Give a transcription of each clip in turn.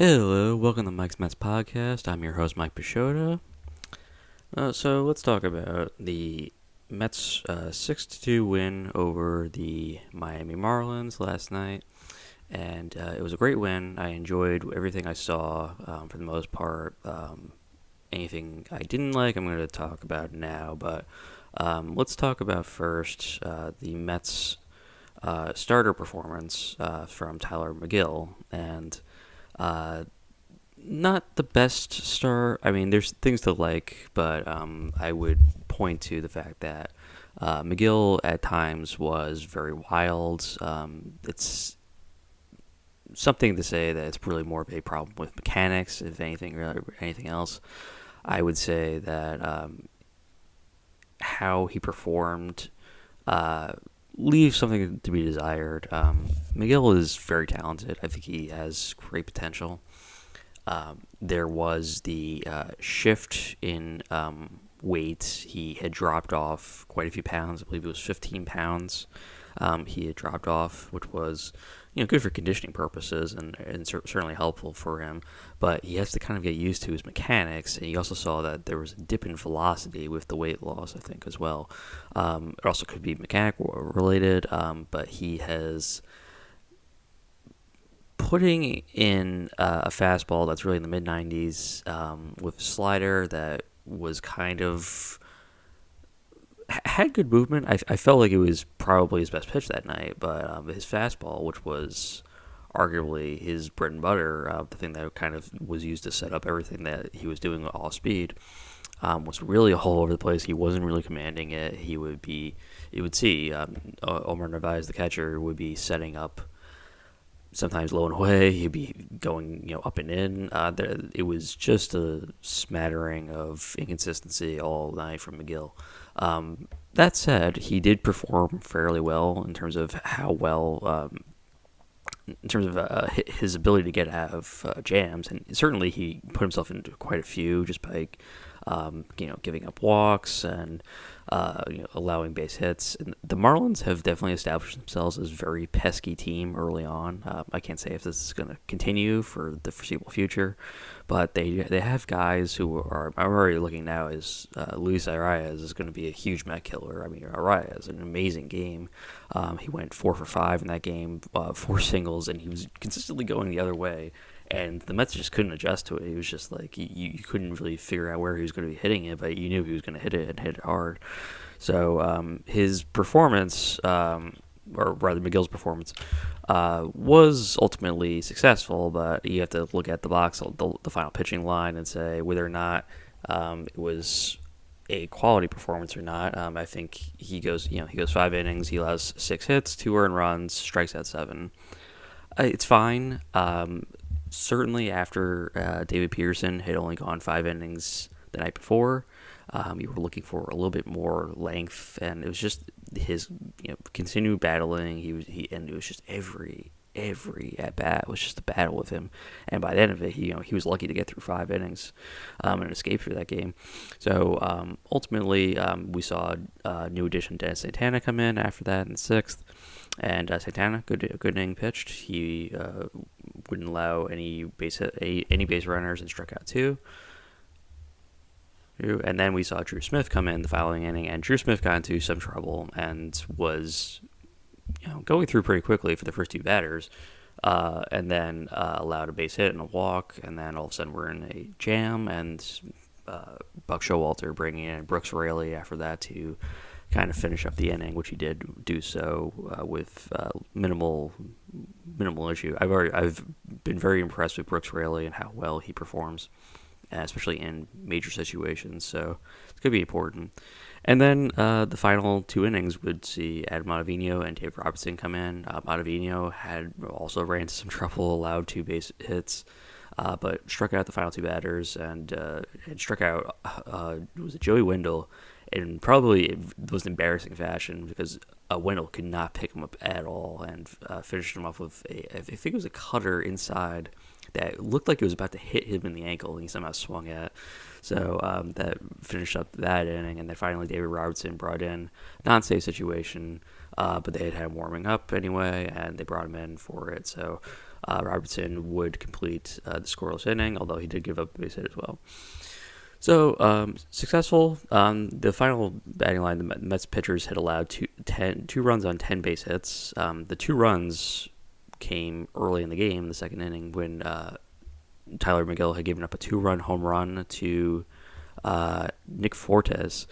Hello, welcome to Mike's Mets Podcast. I'm your host, Mike Peixoto. So let's talk about the Mets' 6-2 win over the Miami Marlins last night. And it was a great win. I enjoyed everything I saw for the most part. Anything I didn't like, I'm going to talk about now. But let's talk about first the Mets' starter performance from Tyler McGill. And not the best start. I mean, there's things to like, but I would point to the fact that McGill at times was very wild. It's something to say that it's really more of a problem with mechanics, if anything, or anything else. I would say that how he performed leaves something to be desired. McGill is very talented. I think he has great potential. There was the shift in weight. He had dropped off quite a few pounds. I believe it was 15 pounds. He had dropped off, which was good for conditioning purposes and certainly helpful for him. But he has to kind of get used to his mechanics. And you also saw that there was a dip in velocity with the weight loss, I think, as well. It also could be mechanical related, but he has putting in a fastball that's really in the mid 90s with a slider that was kind of had good movement. I felt like it was probably his best pitch that night, but his fastball, which was arguably his bread and butter, the thing that kind of was used to set up everything that he was doing off speed, was really all over the place. He wasn't really commanding it. You would see Omar Narvaez, the catcher, would be setting up sometimes low and away. He'd be going, up and in. It was just a smattering of inconsistency all night from McGill. That said, he did perform fairly well in terms of how well, in terms of his ability to get out of jams, and certainly he put himself into quite a few just by, giving up walks and allowing base hits. And the Marlins have definitely established themselves as a very pesky team early on. I can't say if this is going to continue for the foreseeable future, but they have guys who are. I'm already looking now as Luis Arias is going to be a huge Met killer. I mean, Arias an amazing game. He went 4 for 5 in that game, 4 singles, and he was consistently going the other way. And the Mets just couldn't adjust to it. He was just like, you couldn't really figure out where he was going to be hitting it, but you knew he was going to hit it and hit it hard. So his performance, or rather McGill's performance, was ultimately successful, but you have to look at the box, the final pitching line, and say whether or not it was a quality performance or not. I think he goes 5 innings, he allows 6 hits, 2 earned runs, strikes out 7. It's fine. Certainly after David Peterson had only gone 5 innings the night before, you were looking for a little bit more length, and it was just his continued battling. And it was just every at bat was just a battle with him. And by the end of it, he was lucky to get through 5 innings and escape through that game. So ultimately, we saw new addition Dennis Santana come in after that in the 6th. And Santana, good inning pitched. He wouldn't allow any base runners and struck out 2. And then we saw Drew Smith come in the following inning, and Drew Smith got into some trouble and was going through pretty quickly for the first 2 batters, and then allowed a base hit and a walk, and then all of a sudden we're in a jam, and Buck Showalter bringing in Brooks Raley after that to kind of finish up the inning, which he did do so with minimal issue. I've been very impressed with Brooks Raley and how well he performs, especially in major situations. So it's going to be important. And then the final 2 innings would see Adam Ottavino and Dave Robertson come in. Ottavino had also ran into some trouble, allowed 2 base hits, but struck out the final 2 batters and struck out was it Joey Wendell, and probably it was an embarrassing fashion because Wendell could not pick him up at all and finished him off with I think it was a cutter inside that looked like it was about to hit him in the ankle, and he somehow swung at. So that finished up that inning, and then finally David Robertson brought in non-safe situation, but they had him warming up anyway, and they brought him in for it. So Robertson would complete the scoreless inning, although he did give up a base hit as well. So successful. The final batting line, the Mets pitchers had allowed two runs on 10 base hits. The 2 runs came early in the game, the second inning, when Tyler McGill had given up a 2-run home run to Nick Fortes.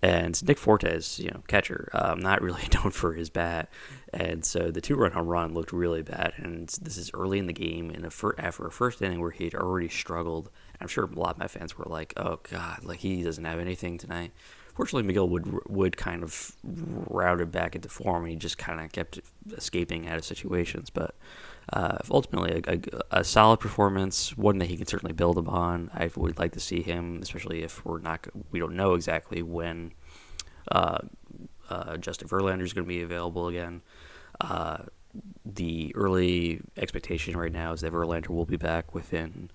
And Nick Fortes, catcher, not really known for his bat. And so the 2-run home run looked really bad. And this is early in the game, after a first inning where he had already struggled. I'm sure a lot of my fans were like, "Oh God, like he doesn't have anything tonight." Fortunately, McGill would kind of route it back into form, and he just kind of kept escaping out of situations. But ultimately, a solid performance, one that he can certainly build upon. I would like to see him, especially if we don't know exactly when Justin Verlander is going to be available again. The early expectation right now is that Verlander will be back within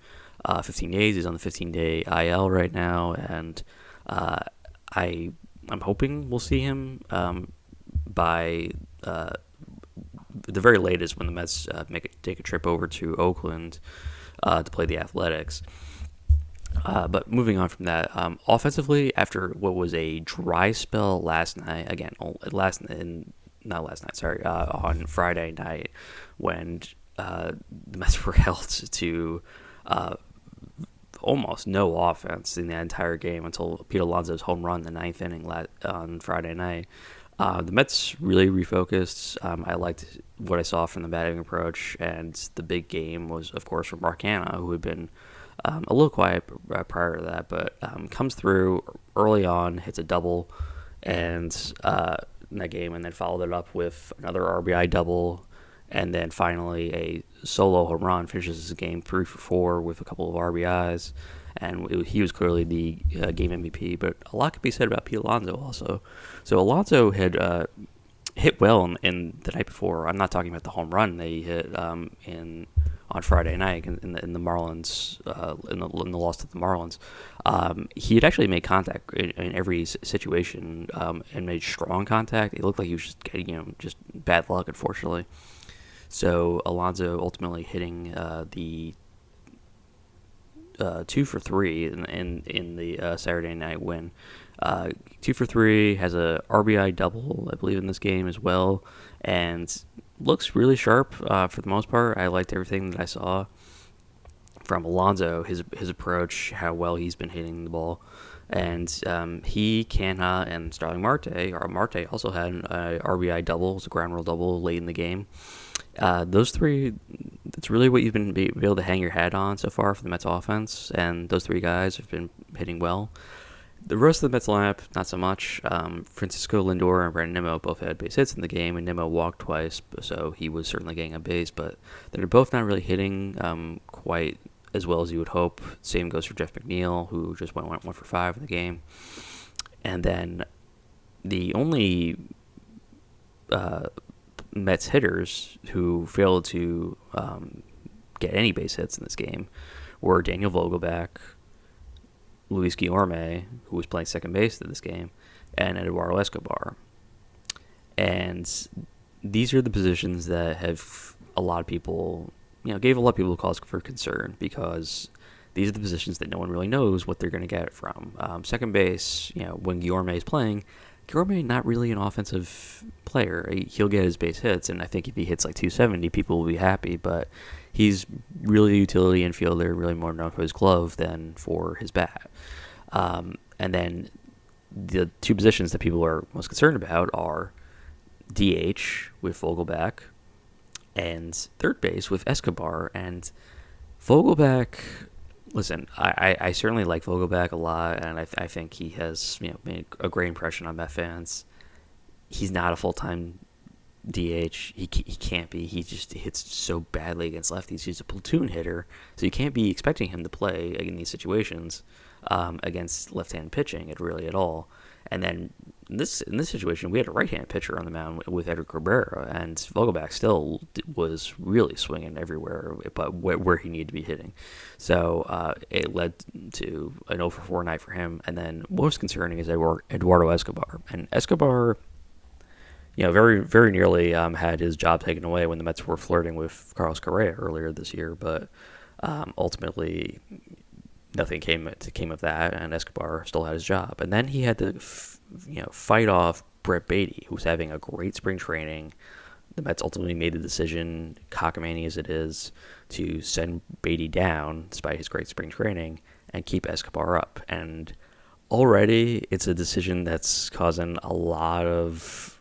15 days. He's on the 15-day IL right now, and I'm hoping we'll see him by the very latest when the Mets take a trip over to Oakland to play the Athletics. But moving on from that, offensively, after what was a dry spell last night, on Friday night, when the Mets were held to almost no offense in the entire game until Pete Alonso's home run in the ninth inning on Friday night. The Mets really refocused. I liked what I saw from the batting approach, and the big game was, of course, from Mark Hanna, who had been a little quiet prior to that, but comes through early on, hits a double, and in that game, and then followed it up with another RBI double, and then finally a solo home run, finishes his game 3 for 4 with a couple of RBIs, and he was clearly the game MVP. But a lot could be said about Pete Alonso also. So Alonso had hit well in the night before. I'm not talking about the home run that he hit on Friday night in the Marlins, in the loss to the Marlins. He had actually made contact in every situation, and made strong contact. It looked like he was just getting, just bad luck, unfortunately. So Alonso ultimately hitting the 2 for 3 in the Saturday night win. 2 for 3, has a RBI double, I believe, in this game as well, and looks really sharp for the most part. I liked everything that I saw from Alonso, his approach, how well he's been hitting the ball. And he, Canha, and Starling Marte also had an RBI double. It was a ground rule double late in the game. Those three, that's really what you've been able to hang your hat on so far for the Mets offense, and those three guys have been hitting well. The rest of the Mets lineup, not so much. Francisco Lindor and Brandon Nimmo both had base hits in the game, and Nimmo walked twice, so he was certainly getting a base, but they're both not really hitting quite as well as you would hope. Same goes for Jeff McNeil, who just went 1 for 5 in the game. And then the only Mets hitters who failed to get any base hits in this game were Daniel Vogelbach, Luis Guillorme, who was playing second base in this game, and Eduardo Escobar. And these are the positions that have a lot of people, gave a lot of people cause for concern, because these are the positions that no one really knows what they're going to get from. Second base, when Guillorme is playing, Guillorme not really an offensive player. He'll get his base hits, and I think if he hits like 270, people will be happy, but he's really a utility infielder, really more known for his glove than for his bat. And then the two positions that people are most concerned about are DH with Vogelbach and third base with Escobar. And Vogelbach, listen, I certainly like Vogelbach a lot, and I think he has made a great impression on Met fans. He's not a full-time DH. He can't be. He just hits so badly against lefties. He's a platoon hitter, so you can't be expecting him to play in these situations against left-hand pitching at all. And then in this situation, we had a right-hand pitcher on the mound with Edgar Cabrera, and Vogelbach still was really swinging everywhere, but where he needed to be hitting. So it led to an 0 for 4 night for him. And then most concerning is Eduardo Escobar. And Escobar, very very nearly had his job taken away when the Mets were flirting with Carlos Correa earlier this year, but ultimately nothing came of that, and Escobar still had his job. And then he had to fight off Brett Beatty, who was having a great spring training. The Mets ultimately made the decision, cockamamie as it is, to send Beatty down despite his great spring training and keep Escobar up. And already it's a decision that's causing a lot of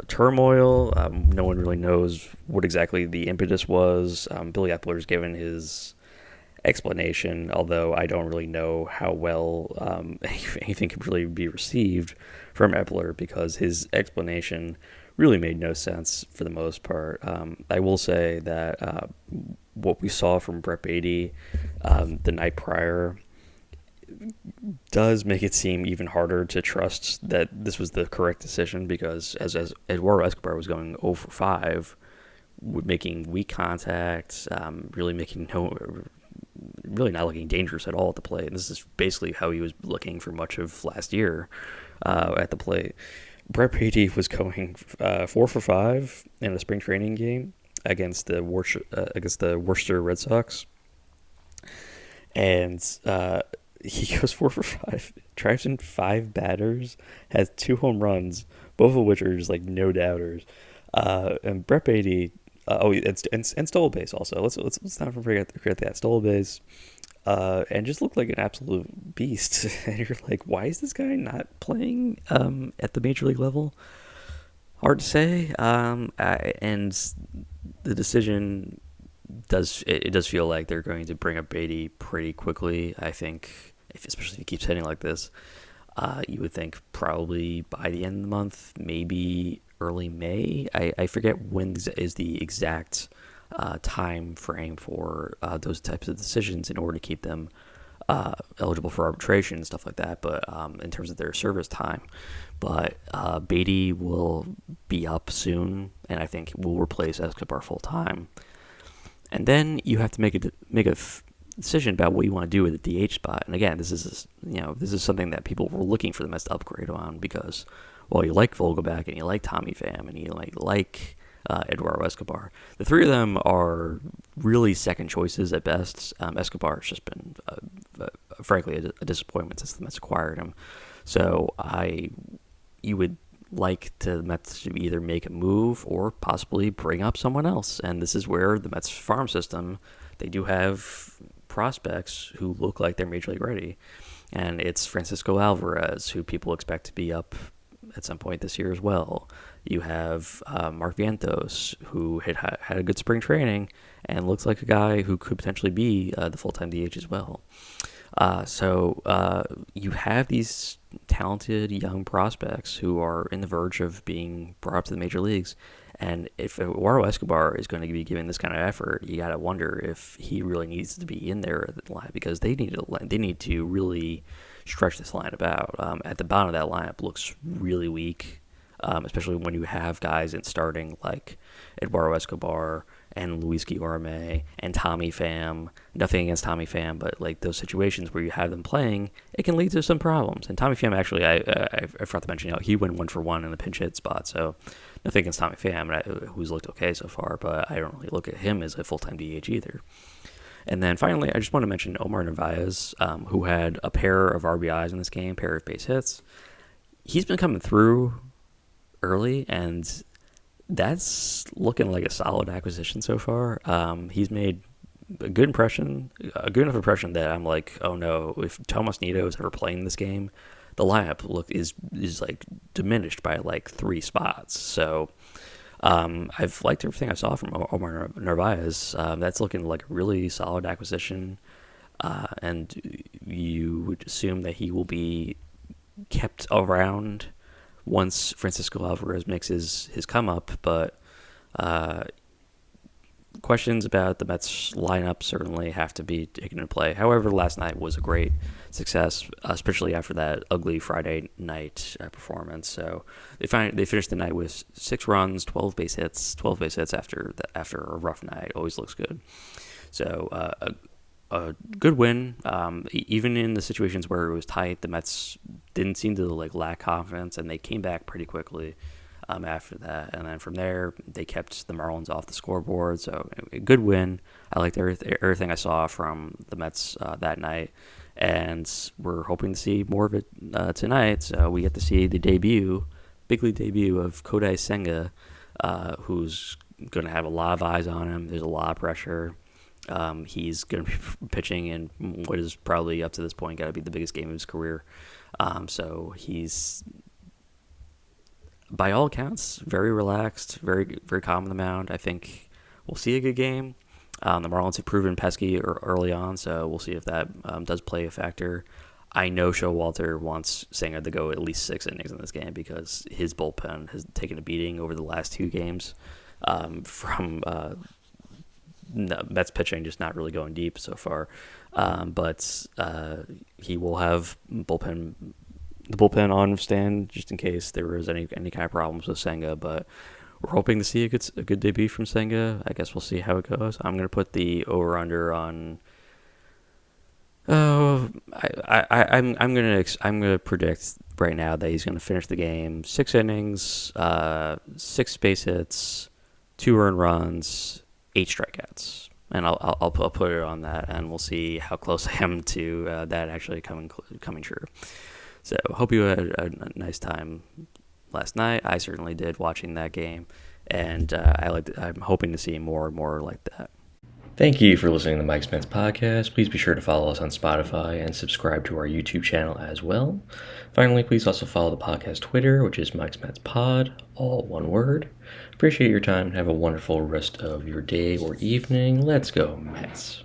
turmoil. No one really knows what exactly the impetus was. Billy Epler's given his explanation, although I don't really know how well anything could really be received from Epler, because his explanation really made no sense for the most part. I will say that what we saw from Brett Beatty the night prior does make it seem even harder to trust that this was the correct decision, because as Eduardo Escobar was going 0 for 5, making weak contact, really not looking dangerous at all at the plate. And this is basically how he was looking for much of last year at the plate. Brett Beatty was going 4 for 5 in a spring training game against the Worcester Red Sox, and he goes 4 for 5, drives in 5 batters, has 2 home runs, both of which are just like no doubters. And Brett Beatty, and stole a base also. Let's not forget that stole a base, and just looked like an absolute beast. And you're like, why is this guy not playing at the major league level? Hard to say. And the decision does feel like they're going to bring up Beatty pretty quickly. I think, especially if he keeps hitting like this, you would think probably by the end of the month, maybe early May. I forget when is the exact time frame for those types of decisions in order to keep them eligible for arbitration and stuff like that, but in terms of their service time. But Beatty will be up soon, and I think will replace Escobar full time. And then you have to make a decision about what you want to do with the DH spot. And again, this is something that people were looking for the Mets to upgrade on, because you like Vogelback and you like Tommy Pham and you like Eduardo Escobar. The three of them are really second choices at best. Escobar has just been, frankly, a disappointment since the Mets acquired him. So you would like the Mets to either make a move or possibly bring up someone else. And this is where the Mets farm system, they do have prospects who look like they're major league ready. And it's Francisco Alvarez, who people expect to be up at some point this year as well. You have Mark Vientos, who had a good spring training and looks like a guy who could potentially be the full-time DH as well. So you have these talented young prospects who are in the verge of being brought up to the major leagues. And if Eduardo Escobar is going to be given this kind of effort, you got to wonder if he really needs to be in there at the line, because they need to really stretch this lineup out. At the bottom of that lineup looks really weak, especially when you have guys in starting like Eduardo Escobar and Luis Guillorme and Tommy Pham. Nothing against Tommy Pham, but like those situations where you have them playing, it can lead to some problems. And Tommy Pham, actually, I forgot to mention, he went 1 for 1 in the pinch hit spot, so nothing against Tommy Pham, who's looked okay so far, but I don't really look at him as a full-time DH either. And then finally, I just want to mention Omar Narvaez, who had a pair of RBIs in this game, pair of base hits. He's been coming through early, and that's looking like a solid acquisition so far. He's made a good enough impression that I'm like, oh no, if Tomas Nido is ever playing this game, the lineup is like diminished by like 3 spots. So I've liked everything I saw from Omar Narvaez. That's looking like a really solid acquisition, and you would assume that he will be kept around once Francisco Alvarez makes his come up, but questions about the Mets lineup certainly have to be taken into play. However, last night was a great success, especially after that ugly Friday night performance. So they finished the night with 6 runs, 12 base hits after a rough night. Always looks good. So a good win. Even in the situations where it was tight, the Mets didn't seem to lack confidence, and they came back pretty quickly. after that. And then from there, they kept the Marlins off the scoreboard. So a good win. I liked everything I saw from the Mets that night. And we're hoping to see more of it tonight. So we get to see the big league debut of Kodai Senga, who's going to have a lot of eyes on him. There's a lot of pressure. He's going to be pitching in what is probably up to this point got to be the biggest game of his career. So he's, by all accounts, very relaxed, very very calm on the mound. I think we'll see a good game. The Marlins have proven pesky early on, so we'll see if that does play a factor. I know Showalter wants Senga to go at least 6 innings in this game because his bullpen has taken a beating over the last 2 games from Mets pitching just not really going deep so far. But he will have the bullpen on stand just in case there was any kind of problems with Senga. But we're hoping to see a good debut from Senga. I guess we'll see how it goes. I'm gonna put the over under on. Oh, I'm gonna predict right now that he's gonna finish the game 6 innings, 6 base hits, 2 earned runs, 8 strikeouts, and I'll put it on that, and we'll see how close I am to that actually coming true. So hope you had a nice time last night. I certainly did watching that game, and I'm hoping to see more and more like that. Thank you for listening to the Mike Spence podcast. Please be sure to follow us on Spotify and subscribe to our YouTube channel as well. Finally, please also follow the podcast Twitter, which is Mike Spence Pod, all one word. Appreciate your time and have a wonderful rest of your day or evening. Let's go, Mets.